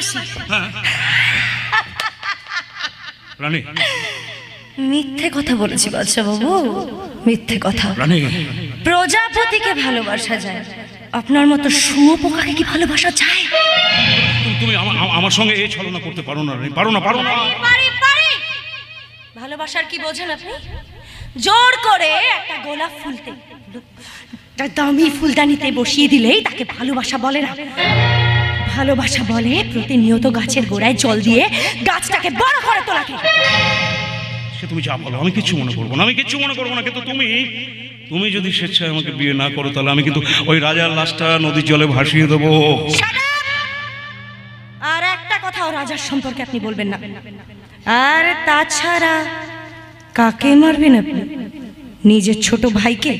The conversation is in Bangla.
ভালোবাসি। রানী, মিথ্যে কথা বলেছি বাদশা বাবু, মিথ্যে কথা। রানী, প্রজাপতিকে ভালোবাসা যায়, আপনার মতো শুঁয়োপোকাকে কি ভালোবাসা যায়? তুমি আমার সঙ্গে এই ছলনা করতে পারো না রানী, পারো না, পারো না। পারি। ভালোবাসার কি বোঝেন আপনি? জোর করে একটা গোলাপ ফুলতে, একটা দামি ফুলদানিতে বসিয়ে দিলেই তাকে ভালোবাসা বলে না। ভালোবাসা বলে প্রতিনিয়ত গাছের গোড়ায় জল দিয়ে গাছটাকে বড় করে তোলাকে। সে তুমি যা বলো, আমি কিচ্ছু মনে করবো না, আমি কিচ্ছু মনে করবো না। কিন্তু তুমি যদি স্বেচ্ছায় আমাকে বিয়ে না করো, তাহলে আমি কিন্তু ওই রাজার লাশটা নদীর জলে ভাসিয়ে দেবো। আর একটা কথাও রাজার সম্পর্কে আপনি বলবেন না। আর তাছাড়া কাকে মারবেন আপনি? নিজের ছোট ভাইকে।